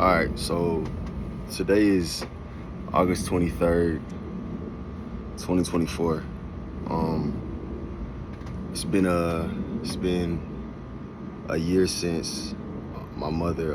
All right, so today is August 23rd, 2024. It's been a year since my mother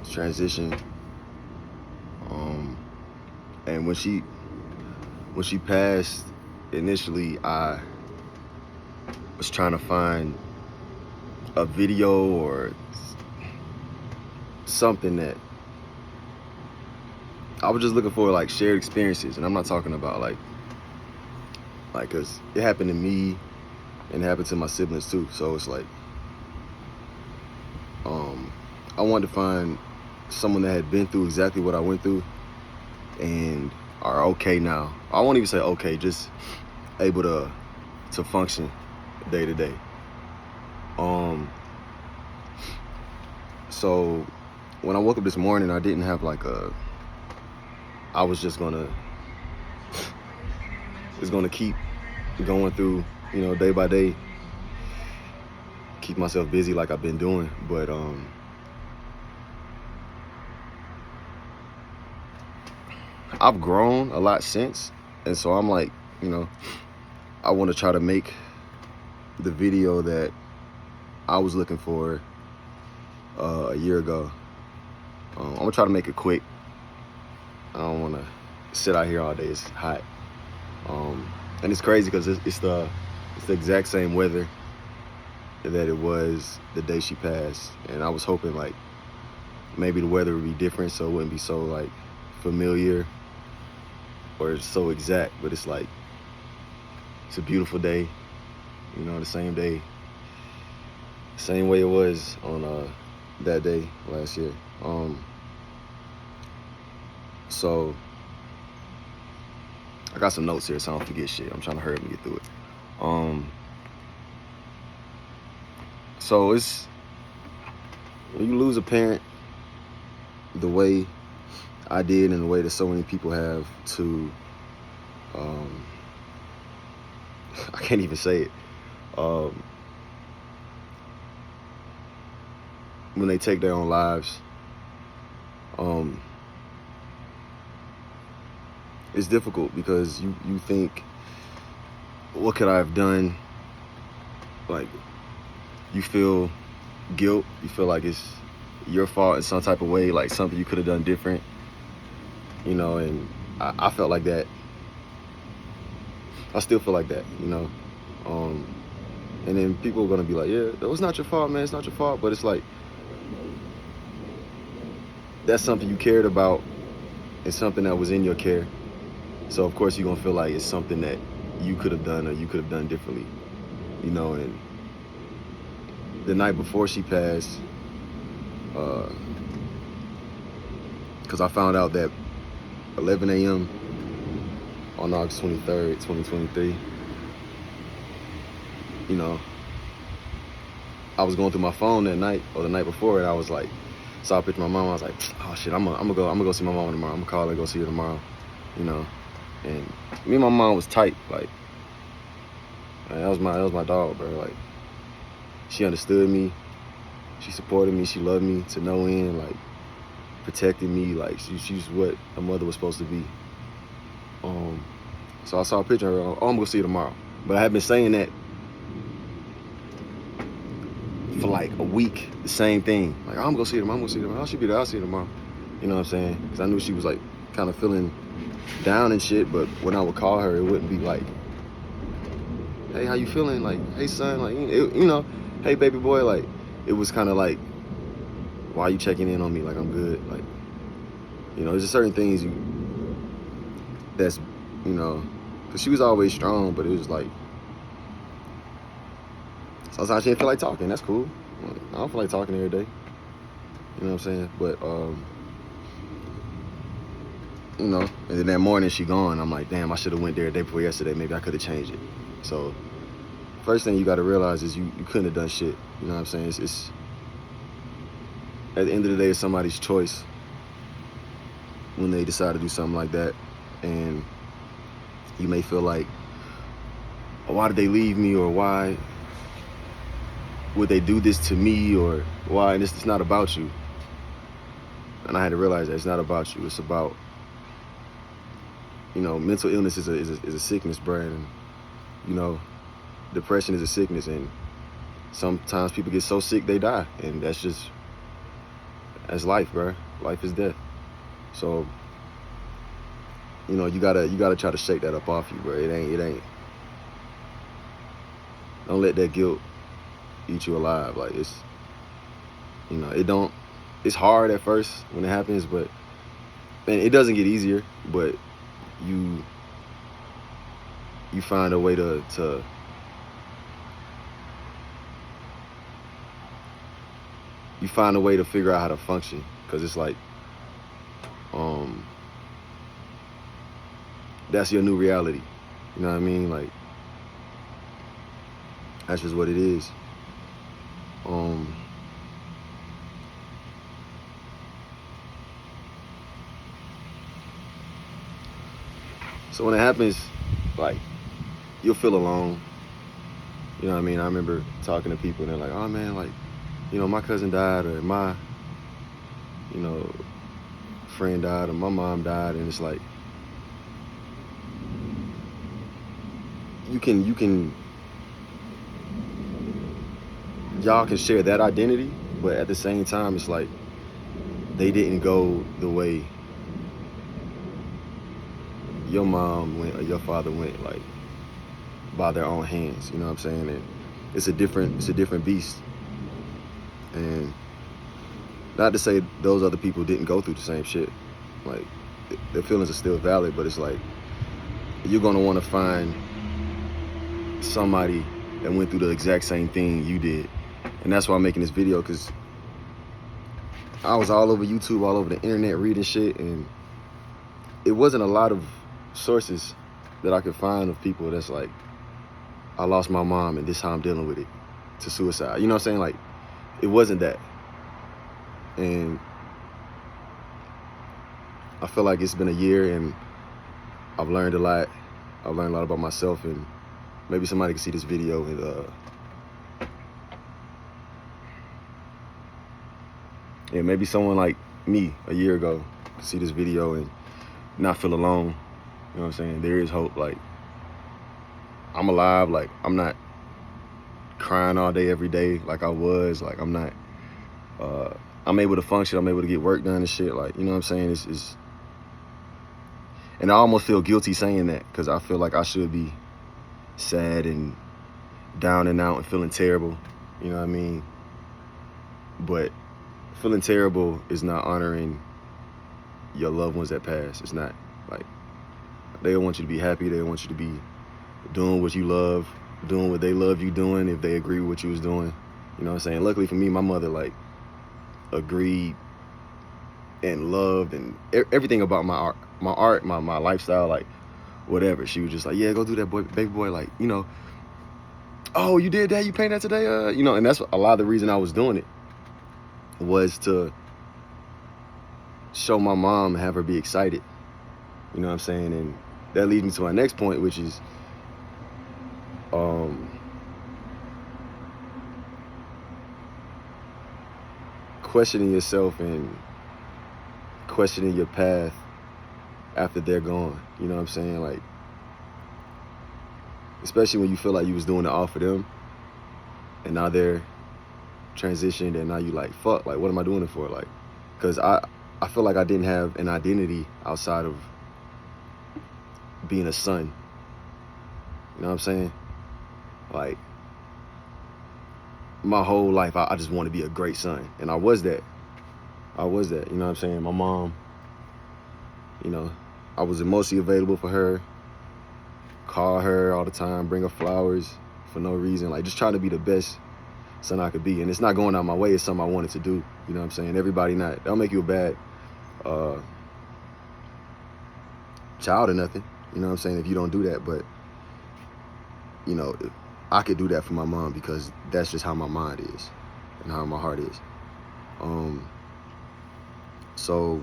transitioned. And when she passed, initially I was trying to find a video or something that I was just looking for, like shared experiences. And I'm not talking about like cause it happened to me and it happened to my siblings too. So it's like I wanted to find someone that had been through exactly what I went through and are okay now. I won't even say okay, just able to function day to day. So when I woke up this morning, I didn't have I was just gonna keep going through, day by day, keep myself busy like I've been doing. But I've grown a lot since, and so I'm like, I want to try to make the video that I was looking for a year ago. I'm gonna try to make it quick. I don't want to sit out here all day. It's hot, and it's crazy because it's the exact same weather that it was the day she passed. And I was hoping like maybe the weather would be different, so it wouldn't be so like familiar or so exact. But it's like it's a beautiful day, the same day, same way it was on that day last year. So I got some notes here so I don't forget shit. I'm trying to hurry up and get through it. So it's when you lose a parent the way I did and the way that so many people have to, I can't even say it. When they take their own lives, it's difficult because you think, what could I have done? Like, you feel guilt. You feel like it's your fault in some type of way, like something you could have done different, and I felt like that. I still feel like that, and then people are gonna be like, yeah, that was not your fault, man, it's not your fault. But it's like, that's something you cared about. It's something that was in your care. So of course you're gonna feel like it's something that you could have done or you could have done differently, and the night before she passed, because I found out that 11 a.m. on August 23rd, 2023, I was going through my phone that night or the night before, and I was like, saw a picture of my mom. I was like, oh shit, I'm gonna go see my mom tomorrow. I'm gonna call her and go see her tomorrow, And me and my mom was tight. Like, that was my dog, bro. Like, she understood me, she supported me, she loved me to no end, like protected me. Like, she's what a mother was supposed to be. So I saw a picture of her. Oh, I'm gonna see her tomorrow. But I had been saying that for like a week, the same thing. Like, oh, I'm gonna see her tomorrow. I'm gonna see her tomorrow. Oh, she'll be there. I'll see her tomorrow. You know what I'm saying? Because I knew she was like kind of feeling down and shit. But when I would call her, it wouldn't be like, hey, how you feeling? Like, hey, son. Like, hey, baby boy. Like, it was kind of like, why are you checking in on me? Like, I'm good. Like, there's just certain things that's, because she was always strong, but it was like, sometimes she didn't feel like talking. That's cool. I don't feel like talking every day. You know what I'm saying? But, and then that morning she gone. I'm like, damn, I should have went there the day before yesterday. Maybe I could have changed it. So, first thing you got to realize is you couldn't have done shit. You know what I'm saying? It's at the end of the day, it's somebody's choice when they decide to do something like that. And you may feel like, oh, why did they leave me? Or why would they do this to me? Or why? And it's not about you. And I had to realize that it's not about you. It's about, mental illness is a sickness, bro. And, you know, depression is a sickness. And sometimes people get so sick they die. And that's life, bro. Life is death. So, you gotta try to shake that up off you, bro. It ain't. Don't let that guilt eat you alive. Like, it's hard at first when it happens, but, and it doesn't get easier, but you find a way to you find a way to figure out how to function, because it's like, that's your new reality. You know what I mean? Like, that's just what it is. So when it happens, like, you'll feel alone. You know what I mean? I remember talking to people and they're like, oh man, like, my cousin died, or my, friend died, or my mom died. And it's like, y'all can share that identity, but at the same time, it's like, they didn't go the way your mom went or your father went, like, by their own hands. You know what I'm saying? And it's a different beast. And not to say those other people didn't go through the same shit. Like, their feelings are still valid, but it's like, you're gonna want to find somebody that went through the exact same thing you did. And that's why I'm making this video, because I was all over YouTube, all over the internet reading shit, and it wasn't a lot of sources that I could find of people that's like, I lost my mom and this is how I'm dealing with it, to suicide. You know what I'm saying? Like, it wasn't that. And I feel like it's been a year and I've learned a lot. I've learned a lot about myself, and maybe somebody can see this video and maybe someone like me a year ago can see this video and not feel alone. You know what I'm saying? There is hope. Like, I'm alive. Like, I'm not crying all day, every day like I was. Like, I'm not, I'm able to function. I'm able to get work done and shit. Like, you know what I'm saying? It's and I almost feel guilty saying that, because I feel like I should be sad and down and out and feeling terrible. You know what I mean? But feeling terrible is not honoring your loved ones that passed. It's not. Like, they don't want you to be happy. They don't want you to be doing what you love, doing what they love you doing, if they agree with what you was doing. You know what I'm saying? Luckily for me, my mother, like, agreed and loved and everything about my art, my lifestyle, like, whatever. She was just like, yeah, go do that, boy, baby boy. Like, oh, you did that? You painted that today? And that's a lot of the reason I was doing it, was to show my mom, have her be excited. You know what I'm saying? And that leads me to my next point, which is, questioning yourself and questioning your path after they're gone. You know what I'm saying? Like, especially when you feel like you was doing it all for them, and now they're transitioned, and now you like, fuck, like, what am I doing it for? Like, because I feel like I didn't have an identity outside of being a son. You know what I'm saying? Like, my whole life, I just want to be a great son. And I was that. You know what I'm saying? My mom, I was emotionally available for her. Call her all the time, bring her flowers for no reason. Like, just trying to be the best son I could be. And it's not going out my way. It's something I wanted to do. You know what I'm saying? Everybody not. That'll make you a bad child or nothing. You know what I'm saying? If you don't do that. But, I could do that for my mom, because that's just how my mind is and how my heart is. So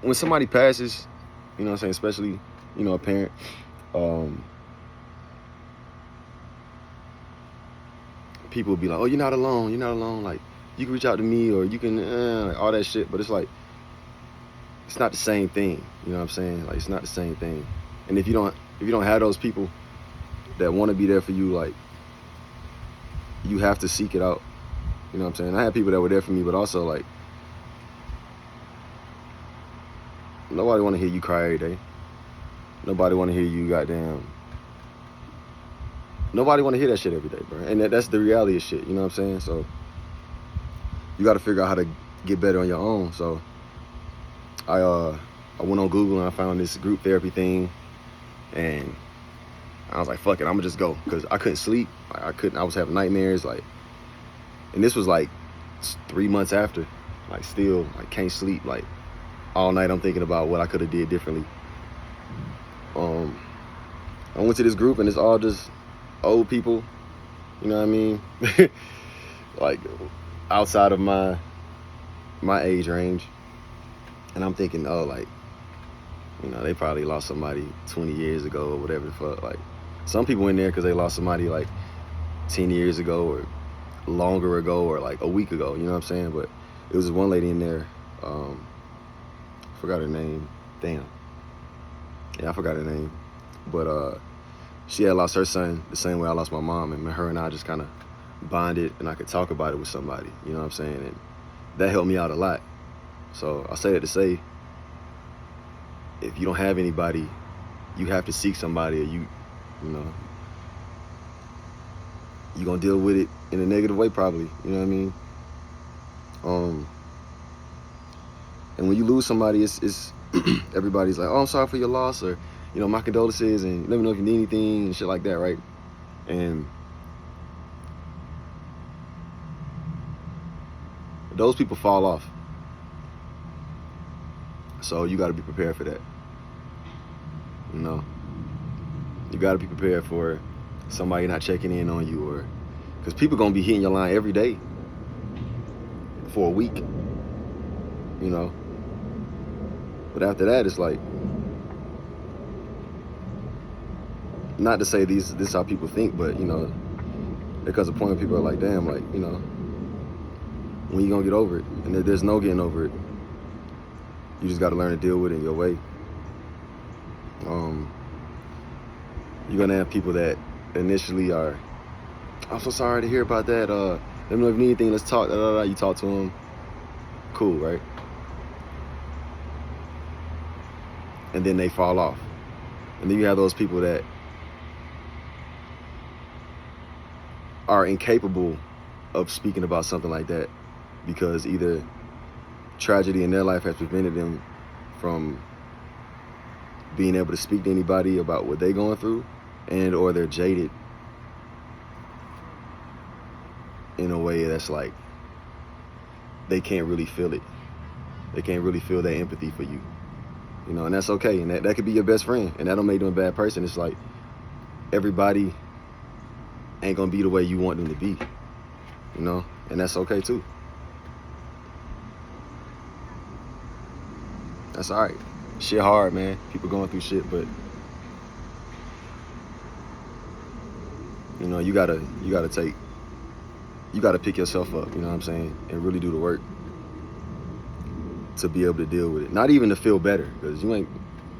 when somebody passes, you know what I'm saying, especially, a parent, people will be like, oh, you're not alone, you're not alone. Like, you can reach out to me, or you can, like, all that shit. But it's like, it's not the same thing. You know what I'm saying? Like, it's not the same thing. And if you don't have those people that want to be there for you, like, you have to seek it out. You know what I'm saying? I had people that were there for me, but also, like, nobody want to hear you cry every day. Nobody want to hear you nobody want to hear that shit every day, bro. And that's the reality of shit. You know what I'm saying? So you got to figure out how to get better on your own. So I went on Google and I found this group therapy thing, and I was like, fuck it, I'm gonna just go, because I couldn't sleep. I was having nightmares, like, and this was like 3 months after, like, still, like, can't sleep, like, all night I'm thinking about what I could have did differently. I went to this group, and it's all just old people, you know what I mean? Like, outside of my age range. And I'm thinking, oh, like, you know, they probably lost somebody 20 years ago or whatever the fuck. Like, some people in there because they lost somebody like 10 years ago or longer ago or like a week ago, you know what I'm saying? But it was this one lady in there, forgot her name. Damn. Yeah, I forgot her name. But she had lost her son the same way I lost my mom, and her and I just kind of bonded, and I could talk about it with somebody, you know what I'm saying? And that helped me out a lot. So I say that to say, if you don't have anybody, you have to seek somebody, or you know, you're gonna deal with it in a negative way probably, you know what I mean? And when you lose somebody, it's everybody's like, oh, I'm sorry for your loss, or, you know, my condolences, and let me know if you need anything and shit like that, right? And those people fall off. So you got to be prepared for that. You know, you got to be prepared for somebody not checking in on you, or because people gonna be hitting your line every day for a week. You know, but after that, it's like, not to say this is how people think, but, you know, there comes a point where people are like, damn, like, you know, when you gonna get over it? And there's no getting over it. You just got to learn to deal with it in your way. You're going to have people that initially are, I'm so sorry to hear about that. Let me know if you need anything. Let's talk. You talk to them. Cool, right? And then they fall off. And then you have those people that are incapable of speaking about something like that, because either tragedy in their life has prevented them from being able to speak to anybody about what they're going through, and or they're jaded in a way that's like, they can't really feel it. They can't really feel that empathy for you. You know, and that's okay. And that could be your best friend, and that don't make them a bad person. It's like, everybody ain't gonna be the way you want them to be, you know, and that's okay too. That's all right. Shit hard, man. People going through shit, but, you know, you gotta pick yourself up, you know what I'm saying, and really do the work to be able to deal with it. Not even to feel better, because you ain't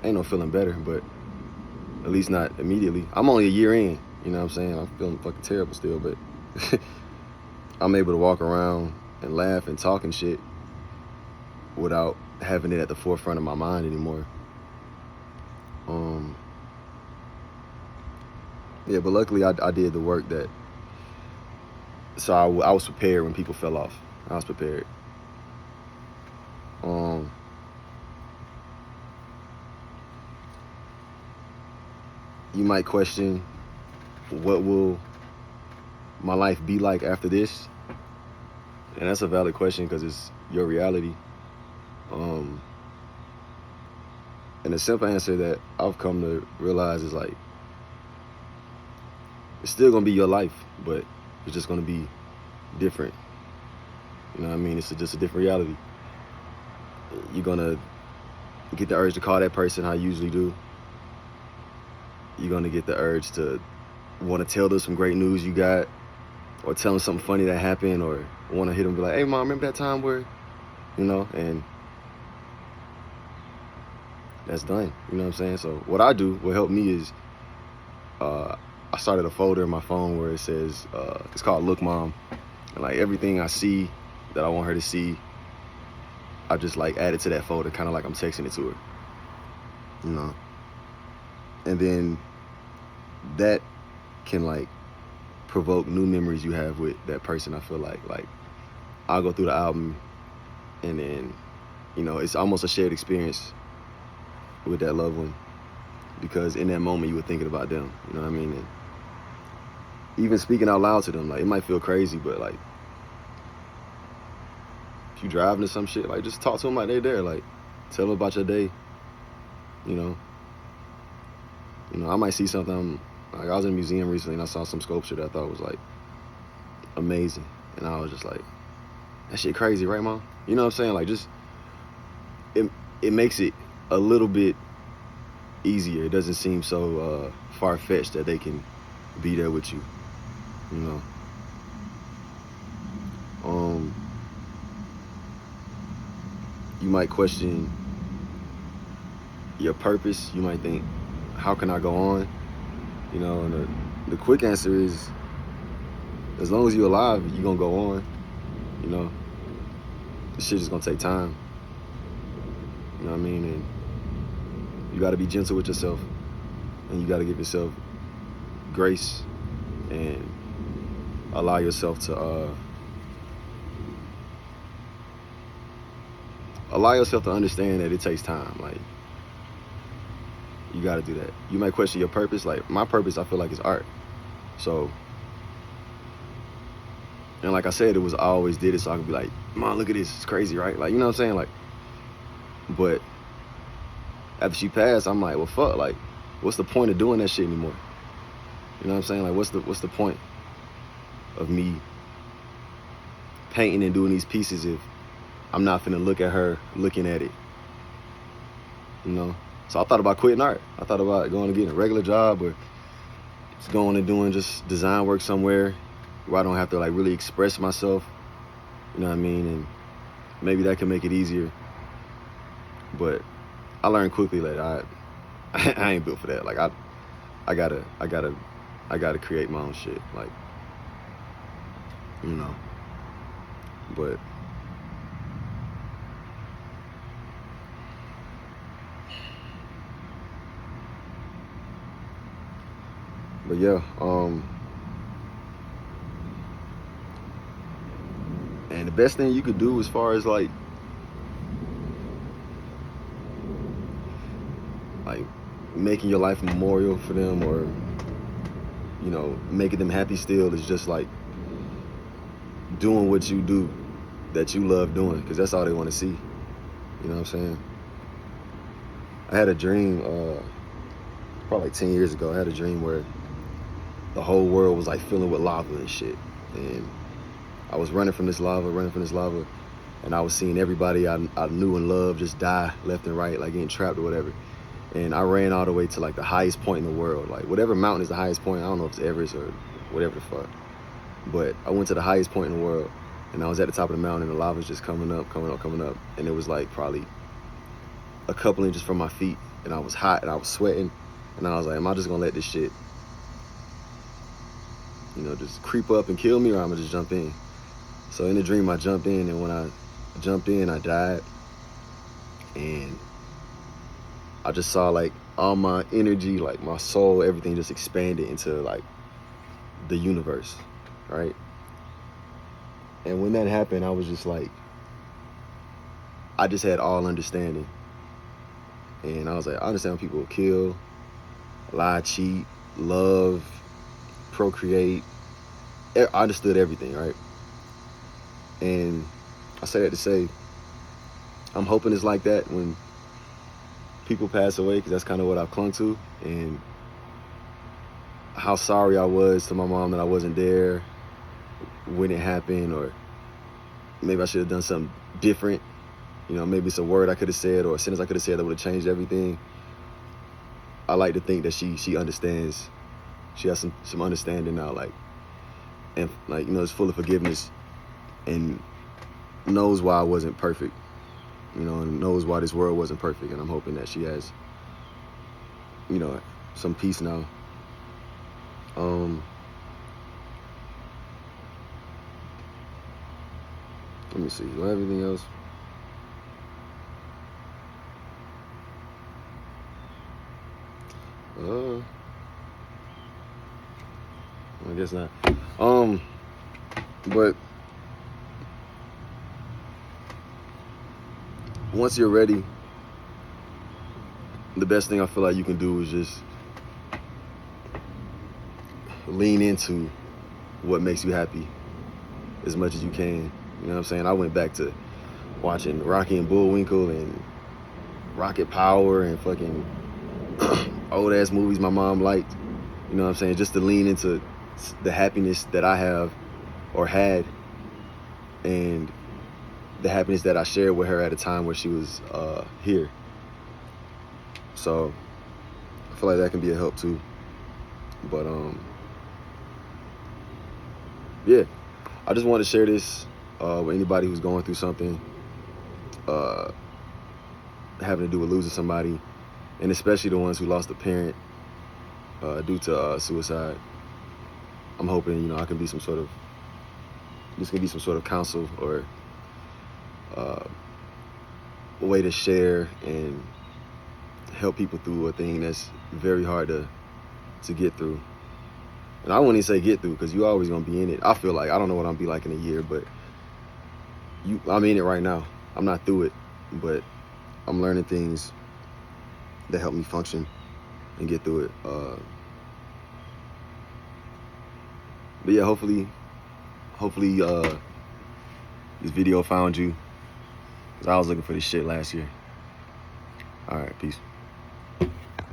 no feeling better, but at least not immediately. I'm only a year in, you know what I'm saying? I'm feeling fucking terrible still, but I'm able to walk around and laugh and talk and shit without having it at the forefront of my mind anymore. Yeah, but luckily I did the work that, so I was prepared when people fell off. I was prepared. You might question, what will my life be like after this? And that's a valid question, because it's your reality. And the simple answer that I've come to realize is, like, it's still gonna be your life, but it's just gonna be different. You know what I mean? It's just a different reality. You're gonna get the urge to call that person how you usually do. You're gonna get the urge to want to tell them some great news you got. or tell them something funny that happened, or want to hit them and be like, hey mom, remember that time where, you know, and that's done. You know what I'm saying? So what I do, what helped me is I started a folder in my phone where it says, it's called Look Mom. And like everything I see that I want her to see, I just like add it to that folder, kind of like I'm texting it to her, you know? And then that can like provoke new memories you have with that person. I feel like I'll go through the album and then, you know, it's almost a shared experience with that loved one, because in that moment you were thinking about them, you know what I mean? And even speaking out loud to them, like it might feel crazy, but like if you driving to some shit, like just talk to them like they're there, like tell them about your day, you know? I might see something, like I was in a museum recently and I saw some sculpture that I thought was like amazing, and I was just like, that shit crazy, right mom? You know what I'm saying? Like just, it makes it a little bit easier. It doesn't seem so far-fetched that they can be there with you, you know? You might question your purpose. You might think, how can I go on? You know, and the quick answer is, as long as you're alive, you're gonna go on, you know? This shit is gonna take time. You know what I mean? And you gotta be gentle with yourself, and you gotta give yourself grace and allow yourself to understand that it takes time. Like, you gotta do that. You might question your purpose. Like, my purpose, I feel like, is art. So, and like I said, I always did it so I could be like, Mom, look at this, it's crazy, right? Like, you know what I'm saying? Like, but after she passed, I'm like, well, fuck, like, what's the point of doing that shit anymore? You know what I'm saying? Like, what's the point of me painting and doing these pieces if I'm not finna look at her looking at it, you know? So I thought about quitting art. I thought about going and getting a regular job, or just going and doing just design work somewhere where I don't have to like really express myself, you know what I mean? And maybe that can make it easier. But I learned quickly that I ain't built for that. Like I gotta create my own shit, like, you know. But yeah, and the best thing you could do as far as like making your life a memorial for them, or, you know, making them happy still, is just like doing what you do that you love doing, because that's all they want to see. You know what I'm saying? I had a dream probably like 10 years ago. I had a dream where the whole world was like filling with lava and shit, and I was running from this lava, and I was seeing everybody I knew and loved just die left and right, like getting trapped or whatever. And I ran all the way to like the highest point in the world, like whatever mountain is the highest point. I don't know if it's Everest or whatever the fuck, but I went to the highest point in the world, and I was at the top of the mountain, and the lava was just coming up, and it was like probably a couple inches from my feet, and I was hot and I was sweating, and I was like, am I just gonna let this shit, you know, just creep up and kill me, or I'm gonna just jump in? So in the dream, I jumped in, and when I jumped in, I died, and I just saw like all my energy, like my soul, everything just expanded into like the universe, right? And when that happened, I was just like, I just had all understanding. And I was like, I understand when people kill, lie, cheat, love, procreate. I understood everything, right? And I say that to say, I'm hoping it's like that when people pass away, because that's kind of what I've clung to. And how sorry I was to my mom that I wasn't there when it happened, or maybe I should have done something different. You know, maybe it's a word I could have said, or a sentence I could have said that would have changed everything. I like to think that she understands. She has some understanding now. Like, and like, you know, is full of forgiveness and knows why I wasn't perfect, you know, and knows why this world wasn't perfect. And I'm hoping that she has, you know, some peace now. Let me see. Do I have anything else? I guess not. But once you're ready, the best thing I feel like you can do is just lean into what makes you happy as much as you can. You know what I'm saying? I went back to watching Rocky and Bullwinkle and Rocket Power and fucking old ass movies my mom liked. You know what I'm saying? Just to lean into the happiness that I have or had, and the happiness that I shared with her at a time where she was here. So I feel like that can be a help too. But yeah, I just wanted to share this with anybody who's going through something having to do with losing somebody, and especially the ones who lost a parent due to suicide. I'm hoping, you know, this can be some sort of counsel or a way to share and help people through a thing that's very hard to get through. And I wouldn't even say get through, because you're always gonna be in it. I feel like, I don't know what I'll be like in a year, but I'm in it right now. I'm not through it, but I'm learning things that help me function and get through it. But yeah, hopefully this video found you, because I was looking for this shit last year. All right, peace.